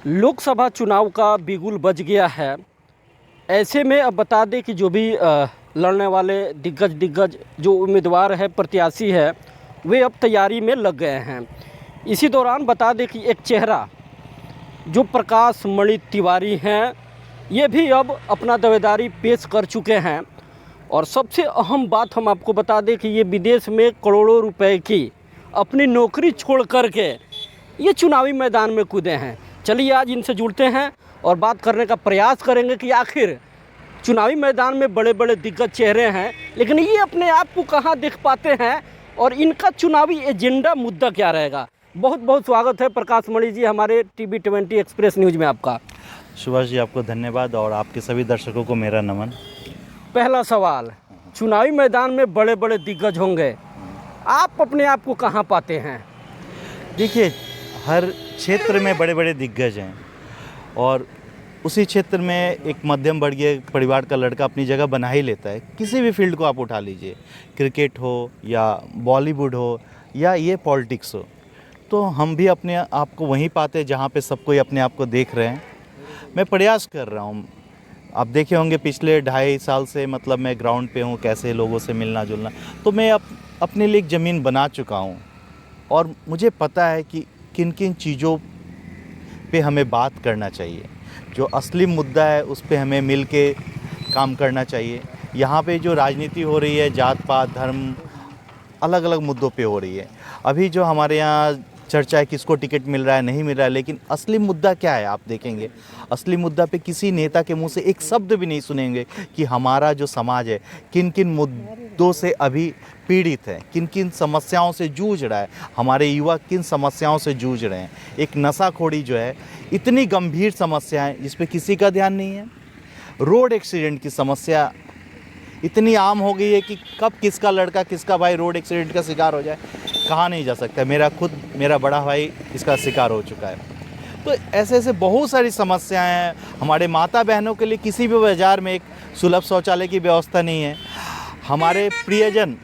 लोकसभा चुनाव का बिगुल बज गया है। ऐसे में अब बता दें कि जो भी लड़ने वाले दिग्गज जो उम्मीदवार है, प्रत्याशी है, वे अब तैयारी में लग गए हैं। इसी दौरान बता दें कि एक चेहरा जो प्रकाश मणि तिवारी हैं, ये भी अब अपना दावेदारी पेश कर चुके हैं। और सबसे अहम बात हम आपको बता दें कि ये विदेश में करोड़ों रुपए की अपनी नौकरी छोड़ करके ये चुनावी मैदान में कूदे हैं। चलिए आज इनसे जुड़ते हैं और बात करने का प्रयास करेंगे कि आखिर चुनावी मैदान में बड़े बड़े दिग्गज चेहरे हैं, लेकिन ये अपने आप को कहाँ देख पाते हैं और इनका चुनावी एजेंडा मुद्दा क्या रहेगा। बहुत बहुत स्वागत है प्रकाश मणि जी हमारे TV20 एक्सप्रेस न्यूज़ में आपका। सुभाष जी, आपको धन्यवाद और आपके सभी दर्शकों को मेरा नमन। पहला सवाल, चुनावी मैदान में बड़े बड़े दिग्गज होंगे, आप अपने आप को कहाँ पाते हैं? देखिए, हर क्षेत्र में बड़े बड़े दिग्गज हैं और उसी क्षेत्र में एक मध्यम वर्गीय परिवार का लड़का अपनी जगह बना ही लेता है। किसी भी फील्ड को आप उठा लीजिए, क्रिकेट हो या बॉलीवुड हो या ये पॉलिटिक्स हो, तो हम भी अपने आप को वहीं पाते हैं जहाँ पे सब कोई अपने आप को देख रहे हैं। मैं प्रयास कर रहा हूँ, आप देखे होंगे पिछले 2.5 साल से मतलब मैं ग्राउंड पे हूँ, कैसे लोगों से मिलना जुलना, तो मैं अपने लिए एक ज़मीन बना चुका हूँ और मुझे पता है कि किन किन चीज़ों पे हमें बात करना चाहिए। जो असली मुद्दा है उस पे हमें मिल के काम करना चाहिए। यहाँ पे जो राजनीति हो रही है, जात पात धर्म अलग अलग मुद्दों पे हो रही है। अभी जो हमारे यहाँ चर्चा है किसको टिकट मिल रहा है नहीं मिल रहा है, लेकिन असली मुद्दा क्या है आप देखेंगे, असली मुद्दा पे किसी नेता के मुंह से एक शब्द भी नहीं सुनेंगे कि हमारा जो समाज है किन किन मुद्दों से अभी पीड़ित है, किन किन समस्याओं से जूझ रहा है, हमारे युवा किन समस्याओं से जूझ रहे हैं। एक नशाखोरी जो है इतनी गंभीर समस्या है जिस पे किसी का ध्यान नहीं है। रोड एक्सीडेंट की समस्या इतनी आम हो गई है कि कब किसका लड़का किसका भाई रोड एक्सीडेंट का शिकार हो जाए कहा नहीं जा सकता। मेरा बड़ा भाई इसका शिकार हो चुका है। तो ऐसे ऐसे बहुत सारी समस्याएं हैं। हमारे माता बहनों के लिए किसी भी बाज़ार में एक सुलभ शौचालय की व्यवस्था नहीं है। हमारे प्रियजन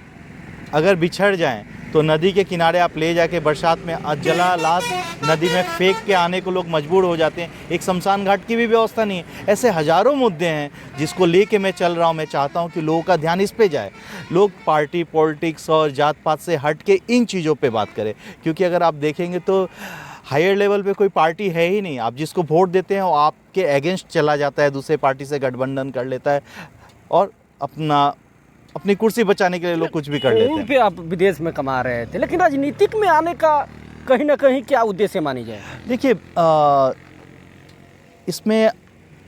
अगर बिछड़ जाएं तो नदी के किनारे आप ले जाके बरसात में जला लाश नदी में फेंक के आने को लोग मजबूर हो जाते हैं। एक शमशान घाट की भी व्यवस्था नहीं है। ऐसे हज़ारों मुद्दे हैं जिसको लेके मैं चल रहा हूँ। मैं चाहता हूँ कि लोगों का ध्यान इस पे जाए, लोग पार्टी पॉलिटिक्स और जात पात से हट के इन चीज़ों पे बात करें। क्योंकि अगर आप देखेंगे तो हायर लेवल पे कोई पार्टी है ही नहीं। आप जिसको वोट देते हैं वो आपके अगेंस्ट चला जाता है, दूसरे पार्टी से गठबंधन कर लेता है और अपनी कुर्सी बचाने के लिए लोग कुछ भी कर लेते हैं। पे आप विदेश में कमा रहे थे, लेकिन राजनीतिक में आने का कहीं ना कहीं क्या उद्देश्य मानी जाए? देखिए, इसमें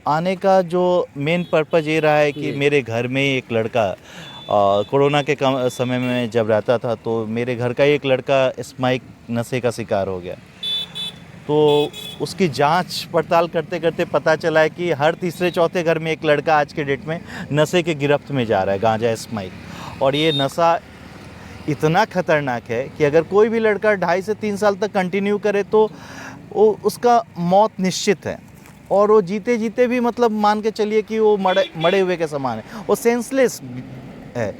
आने का जो मेन पर्पज़ ये रहा है कि मेरे घर में एक लड़का कोरोना के समय में जब रहता था तो मेरे घर का एक लड़का स्माइक नशे का शिकार हो गया। तो उसकी जांच पड़ताल करते करते पता चला है कि हर तीसरे चौथे घर में एक लड़का आज के डेट में नशे के गिरफ्त में जा रहा है, गांजा स्माइक। और ये नशा इतना ख़तरनाक है कि अगर कोई भी लड़का 2.5 से 3 साल तक कंटिन्यू करे तो उसका मौत निश्चित है। और वो जीते जीते भी मतलब मान के चलिए कि वो मरे हुए के समान है, वो सेंसलेस है।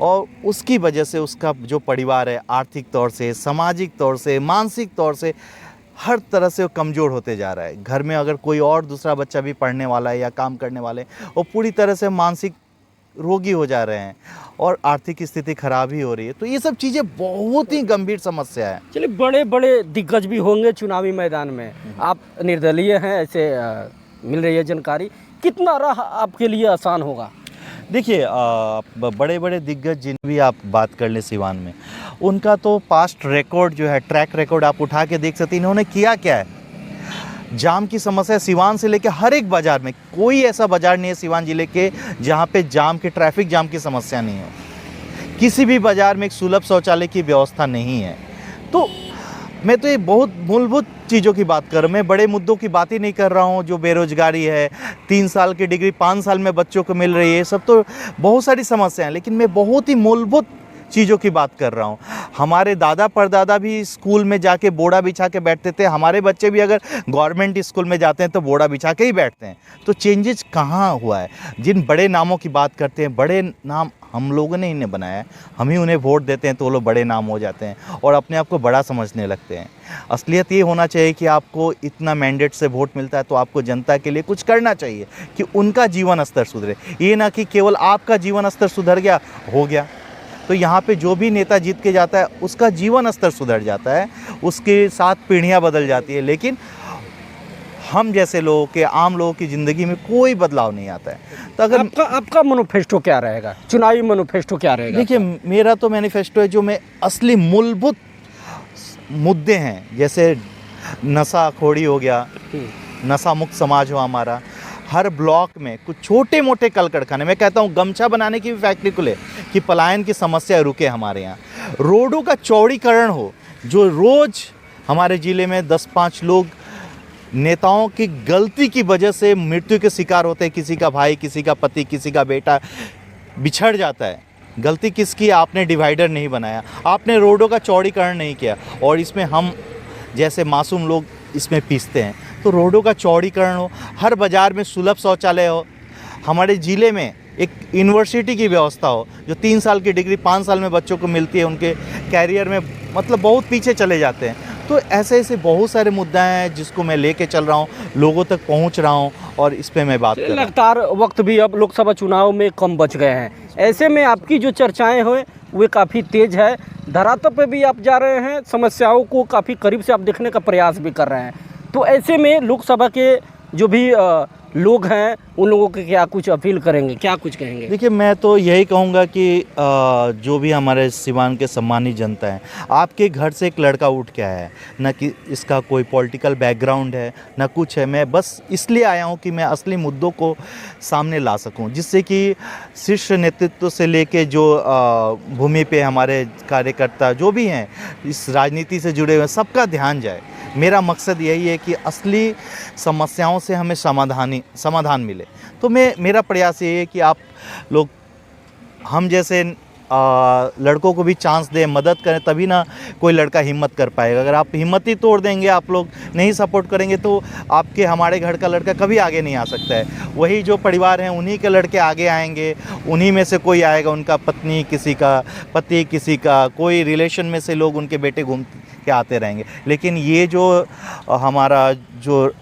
और उसकी वजह से उसका जो परिवार है आर्थिक तौर से, सामाजिक तौर से, मानसिक तौर से हर तरह से वो कमज़ोर होते जा रहा है। घर में अगर कोई और दूसरा बच्चा भी पढ़ने वाला है या काम करने वाले, वो पूरी तरह से मानसिक रोगी हो जा रहे हैं और आर्थिक स्थिति खराब ही हो रही है। तो ये सब चीज़ें बहुत ही गंभीर समस्या है। चलिए, बड़े बड़े दिग्गज भी होंगे चुनावी मैदान में, आप निर्दलीय हैं, ऐसे मिल रही है जानकारी, कितना राह आपके लिए आसान होगा? देखिए, बड़े बड़े दिग्गज जिन भी आप बात कर लें सिवान में, उनका तो पास्ट रिकॉर्ड जो है, ट्रैक रिकॉर्ड आप उठा के देख सकते हैं। इन्होंने किया क्या है। जाम की समस्या सिवान से लेकर हर एक बाज़ार में, कोई ऐसा बाज़ार नहीं है सिवान ज़िले के जहाँ पे ट्रैफिक जाम की समस्या नहीं है। किसी भी बाज़ार में एक सुलभ शौचालय की व्यवस्था नहीं है। तो मैं तो ये बहुत मूलभूत चीज़ों की बात कर रहा हूँ। मैं बड़े मुद्दों की बात ही नहीं कर रहा हूँ। जो बेरोजगारी है, 3 साल की डिग्री 5 साल में बच्चों को मिल रही है, सब तो बहुत सारी समस्याएं हैं, लेकिन मैं बहुत ही मूलभूत चीज़ों की बात कर रहा हूँ। हमारे दादा परदादा भी स्कूल में जाके बोड़ा बिछा के बैठते थे। हमारे बच्चे भी अगर गवर्नमेंट स्कूल में जाते हैं तो बोड़ा बिछा के ही बैठते हैं। तो चेंजेस कहाँ हुआ है? जिन बड़े नामों की बात करते हैं, बड़े नाम हम लोगों ने इन्हें बनाया है। हम ही उन्हें वोट देते हैं तो वो लोग बड़े नाम हो जाते हैं और अपने आप को बड़ा समझने लगते हैं। असलियत ये होना चाहिए कि आपको इतना मैंडेट से वोट मिलता है तो आपको जनता के लिए कुछ करना चाहिए कि उनका जीवन स्तर सुधरे। ये ना कि केवल आपका जीवन स्तर सुधर गया हो गया। तो यहाँ पे जो भी नेता जीत के जाता है उसका जीवन स्तर सुधर जाता है, उसके साथ पीढ़ियाँ बदल जाती है, लेकिन हम जैसे लोगों के, आम लोगों की ज़िंदगी में कोई बदलाव नहीं आता है। तो अगर आपका मैनिफेस्टो क्या रहेगा, चुनावी मैनिफेस्टो क्या रहेगा? देखिए, मेरा तो मैनिफेस्टो है जो मैं असली मूलभूत मुद्दे हैं, जैसे नशाखोरी हो गया, नशा मुक्त समाज हो हमारा, हर ब्लॉक में कुछ छोटे मोटे कल कारखाने, मैं कहता हूँ गमछा बनाने की भी फैक्ट्री खुले कि पलायन की समस्या रुके हमारे यहाँ। रोडों का चौड़ीकरण हो, जो रोज़ हमारे ज़िले में 10-5 लोग नेताओं की गलती की वजह से मृत्यु के शिकार होते हैं। किसी का भाई, किसी का पति, किसी का बेटा बिछड़ जाता है। गलती किसकी? आपने डिवाइडर नहीं बनाया, आपने रोडों का चौड़ीकरण नहीं किया, और इसमें हम जैसे मासूम लोग इसमें पीसते हैं। तो रोडों का चौड़ीकरण हो, हर बाज़ार में सुलभ शौचालय हो, हमारे ज़िले में एक यूनिवर्सिटी की व्यवस्था हो, जो 3 साल की डिग्री 5 साल में बच्चों को मिलती है, उनके कैरियर में मतलब बहुत पीछे चले जाते हैं। तो ऐसे ऐसे बहुत सारे मुद्दे हैं जिसको मैं लेके चल रहा हूँ, लोगों तक पहुँच रहा हूँ, और इस पे मैं बात कर रहा हूँ। लगातार वक्त भी अब लोकसभा चुनाव में कम बच गए हैं, ऐसे में आपकी जो चर्चाएं हुए वे काफ़ी तेज़ है, धरातल पे भी आप जा रहे हैं, समस्याओं को काफ़ी करीब से आप देखने का प्रयास भी कर रहे हैं। तो ऐसे में लोकसभा के जो भी लोग हैं उन लोगों के क्या कुछ अपील करेंगे, क्या कुछ कहेंगे? देखिए, मैं तो यही कहूँगा कि जो भी हमारे सिवान के सम्मानित जनता है, आपके घर से एक लड़का उठ के आया है, ना कि इसका कोई पॉलिटिकल बैकग्राउंड है ना कुछ है। मैं बस इसलिए आया हूँ कि मैं असली मुद्दों को सामने ला सकूँ, जिससे कि शीर्ष नेतृत्व से लेके जो भूमि पे हमारे कार्यकर्ता जो भी हैं, इस राजनीति से जुड़े हुए, सबका ध्यान जाए। मेरा मकसद यही है कि असली समस्याओं से हमें समाधान मिले। तो मेरा प्रयास ये है कि आप लोग हम जैसे लड़कों को भी चांस दें, मदद करें, तभी ना कोई लड़का हिम्मत कर पाएगा। अगर आप हिम्मत ही तोड़ देंगे, आप लोग नहीं सपोर्ट करेंगे, तो आपके हमारे घर का लड़का कभी आगे नहीं आ सकता है। वही जो परिवार हैं उन्हीं के लड़के आगे आएंगे, उन्हीं में से कोई आएगा, उनका पत्नी किसी का, पति किसी का, कोई रिलेशन में से लोग उनके बेटे घूम के आते रहेंगे। लेकिन ये जो हमारा जो